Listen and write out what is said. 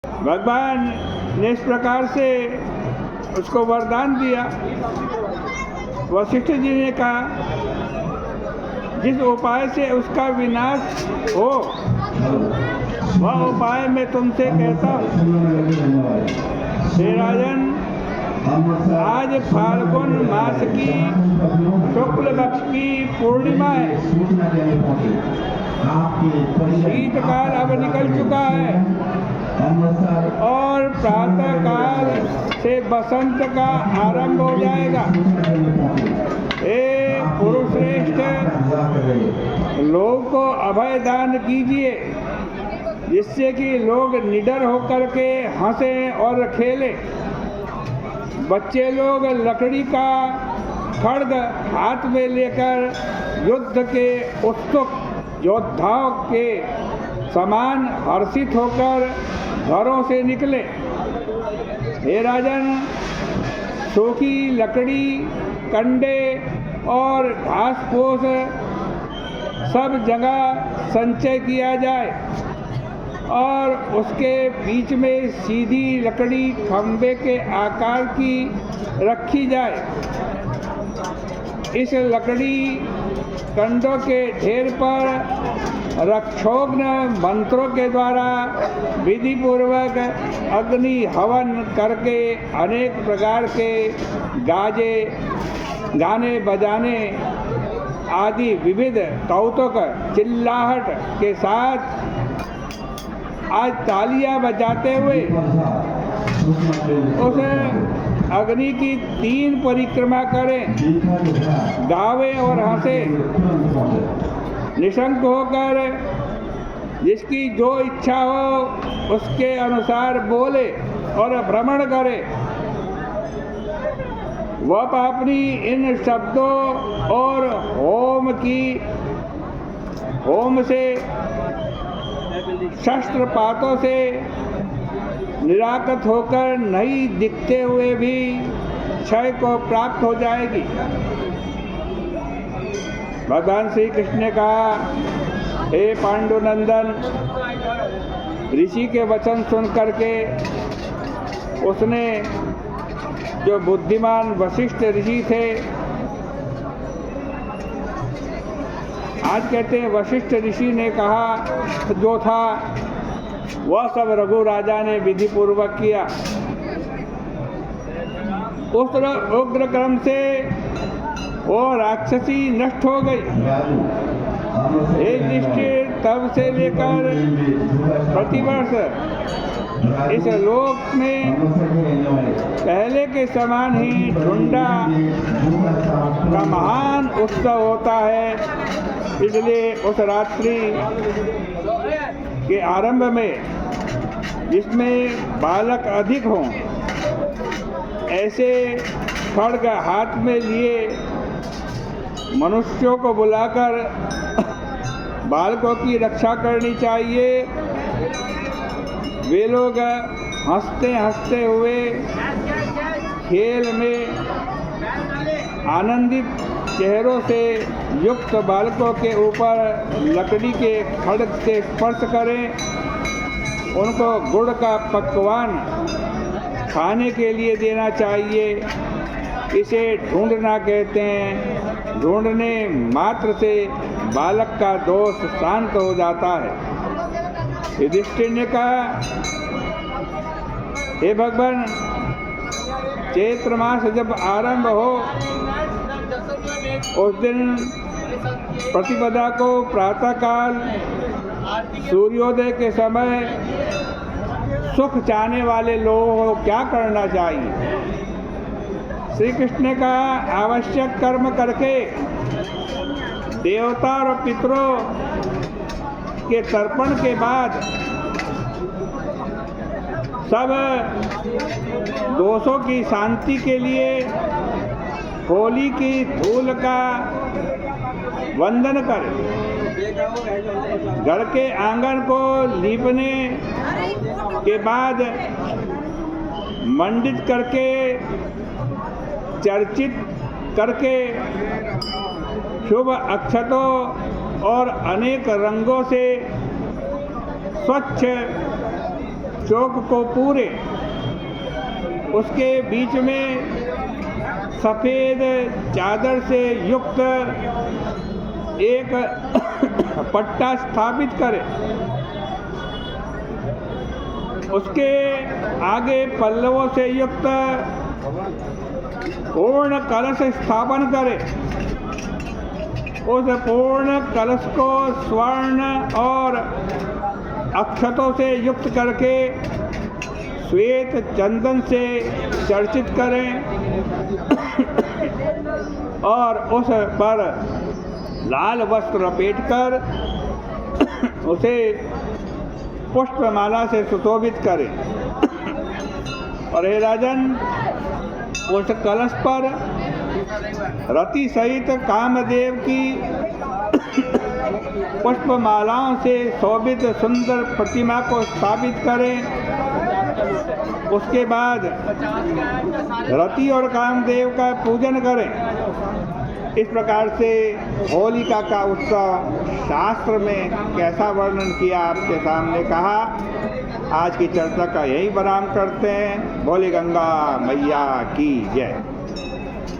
भगवान ने इस प्रकार से उसको वरदान दिया। वशिष्ठ जी ने कहा, जिस उपाय से उसका विनाश हो वह उपाय मैं तुमसे कहता हूँ। हे राजन, आज फाल्गुन मास की शुक्ल पक्ष की पूर्णिमा है। शीतकाल अब निकल चुका है और प्रातः काल से बसंत का आरंभ हो जाएगा। हे पुरुषश्रेष्ठ, लोग को अभय दान कीजिए, जिससे कि लोग निडर होकर के हंसें और खेलें। बच्चे लोग लकड़ी का खड्ग हाथ में लेकर युद्ध के उत्सुक योद्धाओं के समान हर्षित होकर घरों से निकले। हे राजन, सूखी लकड़ी, कंडे और घास फूस सब जगह संचय किया जाए और उसके बीच में सीधी लकड़ी खंबे के आकार की रखी जाए। इस लकड़ी कंडों के ढेर पर रक्षोग्न मंत्रों के द्वारा विधि पूर्वक अग्नि हवन करके अनेक प्रकार के गाने बजाने आदि विविध कौतुक चिल्लाहट के साथ आज तालियां बजाते हुए उस अग्नि की 3 परिक्रमा करें, गावे और हंसे, निशंक होकर जिसकी जो इच्छा हो उसके अनुसार बोले और भ्रमण करे। वह अपनी इन शब्दों और होम से शस्त्रपातों से निराकृत होकर नहीं दिखते हुए भी क्षय को प्राप्त हो जाएगी। भगवान श्री कृष्ण ने कहा, हे पांडुनंदन, ऋषि के वचन सुन करके उसने, जो बुद्धिमान वशिष्ठ ऋषि थे, आज कहते हैं वशिष्ठ ऋषि ने कहा जो था वह सब रघु राजा ने विधि पूर्वक किया। उस उग्र क्रम से वो राक्षसी नष्ट हो गई। युधिष्ठिर तब से लेकर प्रतिवर्ष इस लोक में पहले के समान ही ढूंढा का महान उत्सव होता है। इसलिए उस रात्रि के आरंभ में, जिसमें बालक अधिक हों, ऐसे खड्ग हाथ में लिए मनुष्यों को बुलाकर बालकों की रक्षा करनी चाहिए। वे लोग हंसते हंसते हुए खेल में आनंदित चेहरों से युक्त बालकों के ऊपर लकड़ी के खड्ग से स्पर्श करें। उनको गुड़ का पकवान खाने के लिए देना चाहिए। इसे ढूंढना कहते हैं। ढूंढने मात्र से बालक का दोष शांत हो जाता है। युधिष्ठिर ने कहा, हे भगवान, चैत्र मास जब आरंभ हो उस दिन प्रतिपदा को प्रातःकाल सूर्योदय के समय सुख चाहने वाले लोगों को क्या करना चाहिए? श्री कृष्ण ने कहा, आवश्यक कर्म करके देवता और पितरों के तर्पण के बाद सब दोषों की शांति के लिए होली की धूल का वंदन करें। घर के आंगन को लीपने के बाद मंडित करके, चर्चित करके शुभ अक्षतों और अनेक रंगों से स्वच्छ चौक को पूरे, उसके बीच में सफ़ेद चादर से युक्त एक पट्टा स्थापित करे। उसके आगे पल्लवों से युक्त पूर्ण कलश स्थापन करे। उस पूर्ण कलश को स्वर्ण और अक्षतों से युक्त करके श्वेत चंदन से चर्चित करें और उस पर लाल वस्त्र लपेटकर उसे पुष्पमाला से सुशोभित करें। और हे राजन, उस कलश पर रति सहित कामदेव की पुष्पमालाओं से शोभित सुंदर प्रतिमा को स्थापित करें। उसके बाद रति और कामदेव का पूजन करें। इस प्रकार से होलिका का उत्सव शास्त्र में कैसा वर्णन किया आपके सामने कहा। आज की चर्चा का यही विराम करते हैं। बोले गंगा मैया की जय।